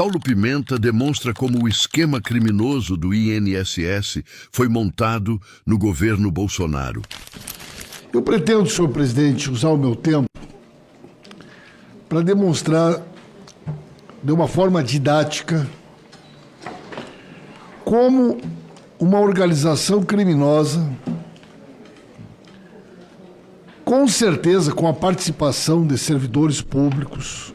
Paulo Pimenta demonstra como o esquema criminoso do INSS foi montado no governo Bolsonaro. Eu pretendo, senhor presidente, usar o meu tempo para demonstrar de uma forma didática como uma organização criminosa, com certeza com a participação de servidores públicos,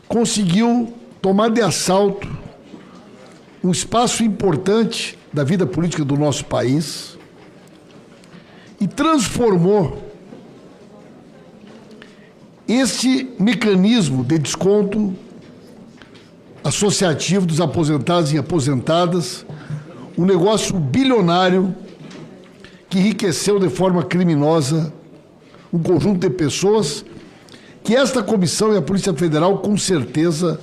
conseguiu tomar de assalto um espaço importante da vida política do nosso país e transformou este mecanismo de desconto associativo dos aposentados e aposentadas, um negócio bilionário que enriqueceu de forma criminosa um conjunto de pessoas que esta comissão e a Polícia Federal com certeza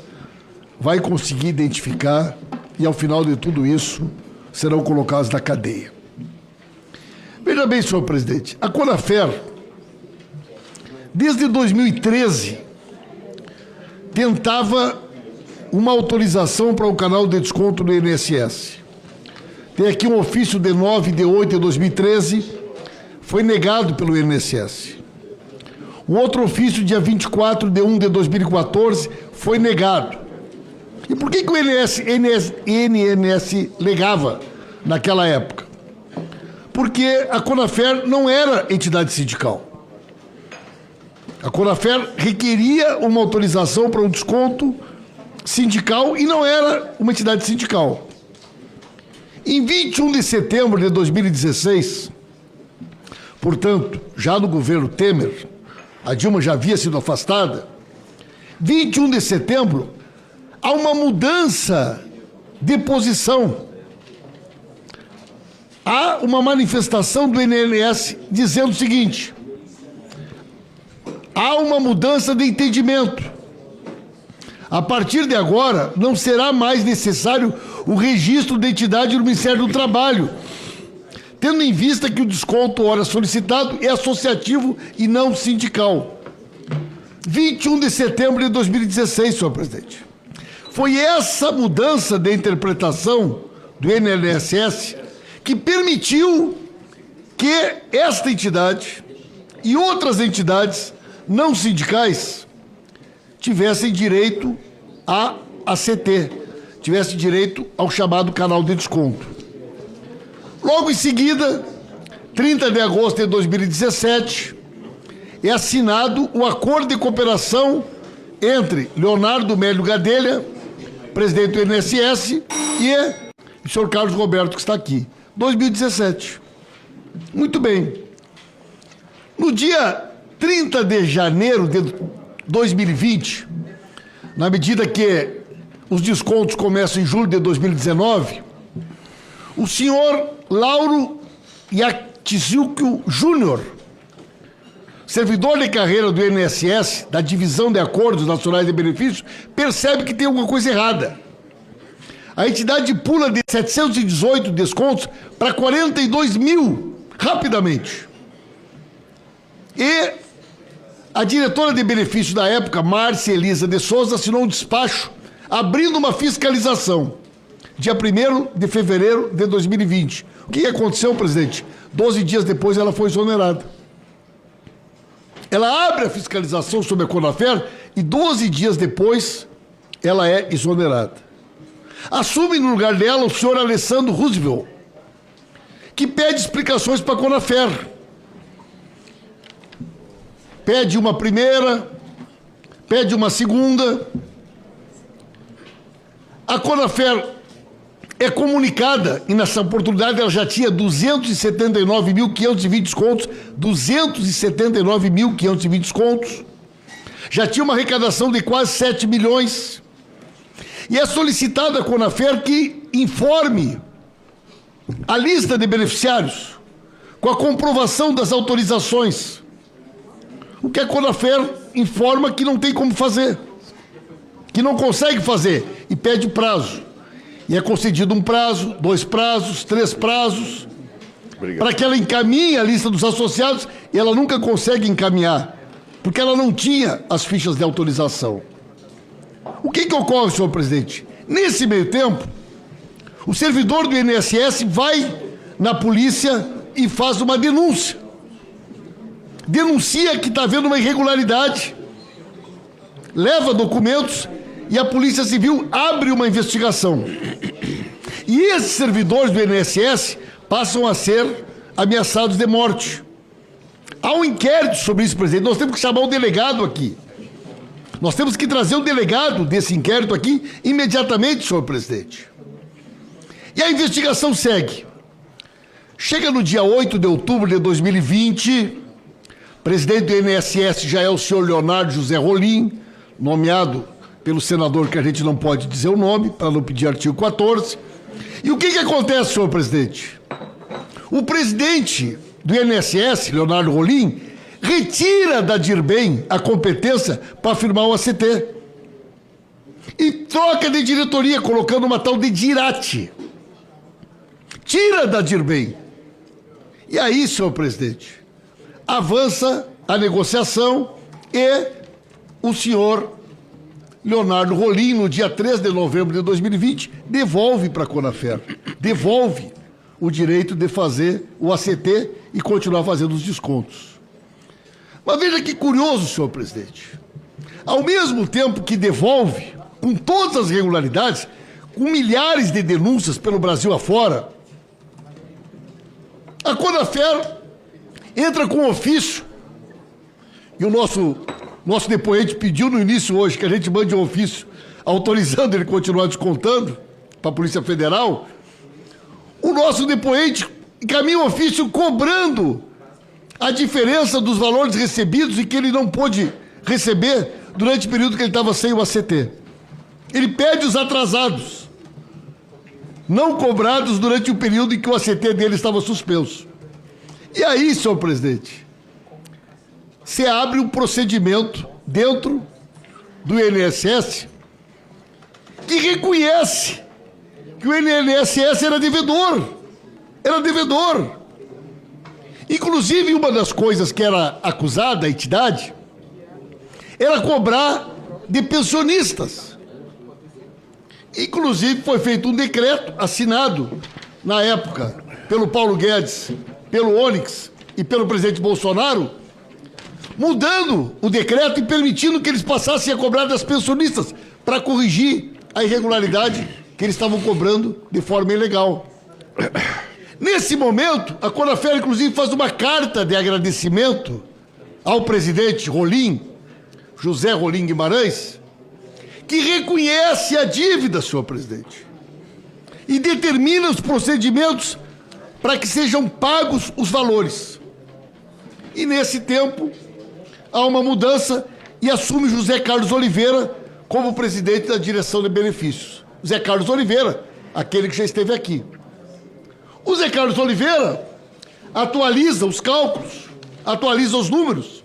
vai conseguir identificar e ao final de tudo isso serão colocados na cadeia. Veja bem, senhor presidente, a Conafer, desde 2013, tentava uma autorização para o canal de desconto do INSS. Tem aqui um ofício de 9 de 8 de 2013, foi negado pelo INSS. Um outro ofício, dia 24 de 1 de 2014, foi negado. E por que o INSS negava naquela época? Porque a Conafer não era entidade sindical. A Conafer requeria uma autorização para um desconto sindical e não era uma entidade sindical. Em 21 de setembro de 2016, portanto, já no governo Temer, a Dilma já havia sido afastada, 21 de setembro, há uma mudança de posição. Há uma manifestação do INSS dizendo o seguinte: há uma mudança de entendimento. A partir de agora, não será mais necessário o registro de entidade no Ministério do Trabalho, tendo em vista que o desconto ora solicitado é associativo e não sindical. 21 de setembro de 2016, senhor presidente. Foi essa mudança de interpretação do INSS que permitiu que esta entidade e outras entidades não sindicais tivessem direito à ACT, tivessem direito ao chamado canal de desconto. Logo em seguida, 30 de agosto de 2017, é assinado o acordo de cooperação entre Leonardo Mélio Gadelha, presidente do INSS, e o senhor Carlos Roberto, que está aqui. 2017. Muito bem. No dia 30 de janeiro de 2020, na medida que os descontos começam em julho de 2019, o senhor Lauro Yatzilko Júnior, servidor de carreira do INSS, da Divisão de Acordos Nacionais de Benefícios, percebe que tem alguma coisa errada. A entidade pula de 718 descontos para 42 mil, rapidamente. E a diretora de benefícios da época, Márcia Elisa de Souza, assinou um despacho abrindo uma fiscalização, dia 1º de fevereiro de 2020. O que aconteceu, presidente? 12 dias depois ela foi exonerada. Ela abre a fiscalização sobre a Conafer e 12 dias depois ela é exonerada. Assume no lugar dela o senhor Alessandro Roosevelt, que pede explicações para a Conafer. Pede uma primeira, pede uma segunda. A Conafer é comunicada, e nessa oportunidade ela já tinha 279.520 descontos, 279.520 descontos, já tinha uma arrecadação de quase 7 milhões, e é solicitado à Conafer que informe a lista de beneficiários com a comprovação das autorizações. O que a Conafer informa que não tem como fazer, que não consegue fazer, e pede prazo. E é concedido um prazo, 2 prazos, 3 prazos, para que ela encaminhe a lista dos associados, e ela nunca consegue encaminhar, porque ela não tinha as fichas de autorização. O que ocorre, senhor presidente? Nesse meio tempo, o servidor do INSS vai na polícia e faz uma denúncia. Denuncia que está havendo uma irregularidade, leva documentos e a Polícia Civil abre uma investigação. E esses servidores do INSS passam a ser ameaçados de morte. Há um inquérito sobre isso, presidente. Nós temos que chamar o delegado aqui. Nós temos que trazer o delegado desse inquérito aqui imediatamente, senhor presidente. E a investigação segue. Chega no dia 8 de outubro de 2020, presidente do INSS já é o senhor Leonardo José Rolim, nomeado pelo senador que a gente não pode dizer o nome, para não pedir artigo 14. E o que acontece, senhor presidente? O presidente do INSS, Leonardo Rolim, retira da Dirbem a competência para firmar o ACT. E troca de diretoria, colocando uma tal de Dirate. Tira da Dirbem. E aí, senhor presidente, avança a negociação e o senhor Leonardo Rolim, no dia 3 de novembro de 2020, devolve para a Conafer, devolve o direito de fazer o ACT e continuar fazendo os descontos. Mas veja que curioso, senhor presidente. Ao mesmo tempo que devolve, com todas as irregularidades, com milhares de denúncias pelo Brasil afora, a Conafer entra com ofício, e o nosso depoente pediu no início hoje que a gente mande um ofício autorizando ele continuar descontando para a Polícia Federal. O nosso depoente encaminha um ofício cobrando a diferença dos valores recebidos e que ele não pôde receber durante o período que ele estava sem o ACT. Ele pede os atrasados, não cobrados durante o período em que o ACT dele estava suspenso. E aí, senhor presidente, você abre um procedimento dentro do INSS que reconhece que o INSS era devedor. Era devedor. Inclusive, uma das coisas que era acusada a entidade era cobrar de pensionistas. Inclusive, foi feito um decreto assinado, na época, pelo Paulo Guedes, pelo Onyx e pelo presidente Bolsonaro, mudando o decreto e permitindo que eles passassem a cobrar das pensionistas para corrigir a irregularidade que eles estavam cobrando de forma ilegal. Nesse momento, a Conafer, inclusive, faz uma carta de agradecimento ao presidente Rolim, José Rolim Guimarães, que reconhece a dívida, senhor presidente, e determina os procedimentos para que sejam pagos os valores. E nesse tempo, há uma mudança e assume José Carlos Oliveira como presidente da direção de benefícios. José Carlos Oliveira, aquele que já esteve aqui. O José Carlos Oliveira atualiza os cálculos, atualiza os números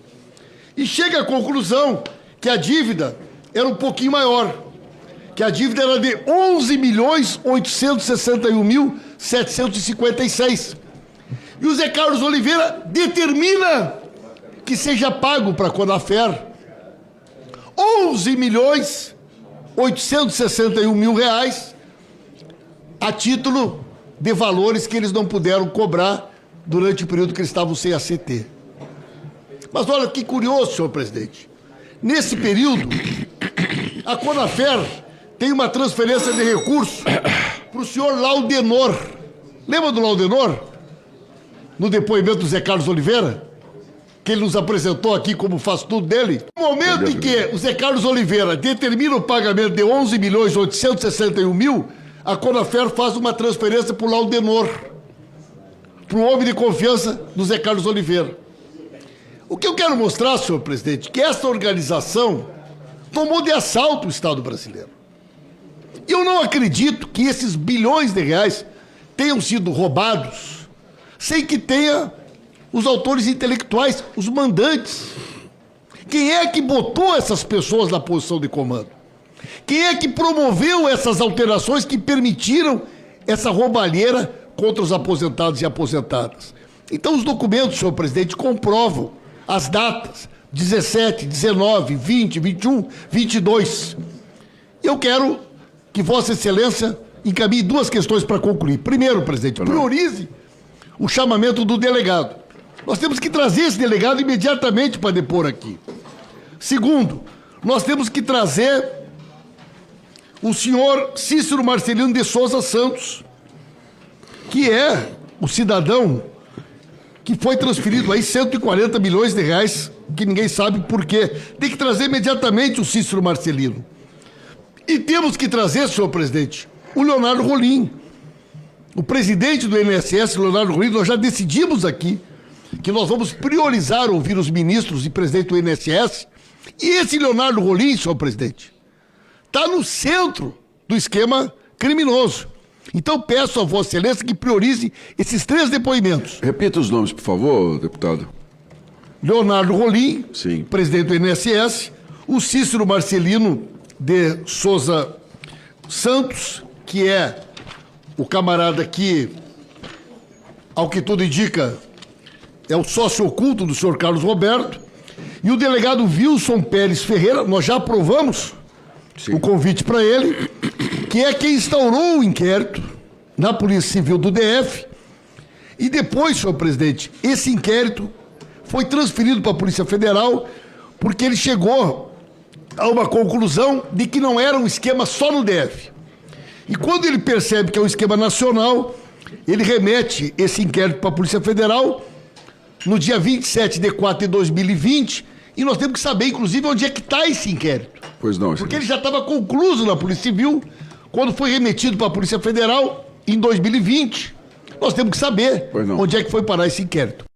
e chega à conclusão que a dívida era um pouquinho maior, que a dívida era de 11.861.756. E o José Carlos Oliveira determina que seja pago para a Conafer 11.861.000 reais a título de valores que eles não puderam cobrar durante o período que eles estavam sem ACT. Mas olha que curioso, senhor presidente. Nesse período, a Conafer tem uma transferência de recursos para o senhor Laudenor. Lembra do Laudenor? No depoimento do Zé Carlos Oliveira? Que ele nos apresentou aqui como faz tudo dele. No momento em que o Zé Carlos Oliveira determina o pagamento de 11.861.000, a Conafer faz uma transferência para o Laudenor, para o homem de confiança do Zé Carlos Oliveira. O que eu quero mostrar, senhor presidente, que essa organização tomou de assalto o Estado brasileiro. E eu não acredito que esses bilhões de reais tenham sido roubados sem que tenha os autores intelectuais, os mandantes. Quem é que botou essas pessoas na posição de comando? Quem é que promoveu essas alterações que permitiram essa roubalheira contra os aposentados e aposentadas? Então os documentos, senhor presidente, comprovam as datas 17, 19, 20, 21, 22. Eu quero que Vossa Excelência encaminhe duas questões para concluir. Primeiro, presidente, priorize o chamamento do delegado. Nós temos que trazer esse delegado imediatamente para depor aqui. Segundo, nós temos que trazer o senhor Cícero Marcelino de Souza Santos, que é o cidadão que foi transferido aí 140 milhões de reais, que ninguém sabe por quê. Tem que trazer imediatamente o Cícero Marcelino. E temos que trazer, senhor presidente, o Leonardo Rolim. O presidente do INSS, Leonardo Rolim, nós já decidimos aqui que nós vamos priorizar ouvir os ministros e presidente do INSS. E esse Leonardo Rolim, senhor presidente, está no centro do esquema criminoso. Então peço a Vossa Excelência que priorize esses três depoimentos. Repita os nomes, por favor, deputado. Leonardo Rolim, Sim. presidente do INSS, o Cícero Marcelino de Souza Santos, que é o camarada que, ao que tudo indica, é o sócio oculto do senhor Carlos Roberto, e o delegado Wilson Pérez Ferreira, nós já aprovamos o convite para ele, que é quem instaurou o inquérito na Polícia Civil do DF, e depois, senhor presidente, esse inquérito foi transferido para a Polícia Federal, porque ele chegou a uma conclusão de que não era um esquema só no DF. E quando ele percebe que é um esquema nacional, ele remete esse inquérito para a Polícia Federal no dia 27 de 4 de 2020, e nós temos que saber, inclusive, onde é que está esse inquérito. Pois não, Porque ele já estava concluído na Polícia Civil, quando foi remetido para a Polícia Federal em 2020. Nós temos que saber onde é que foi parar esse inquérito.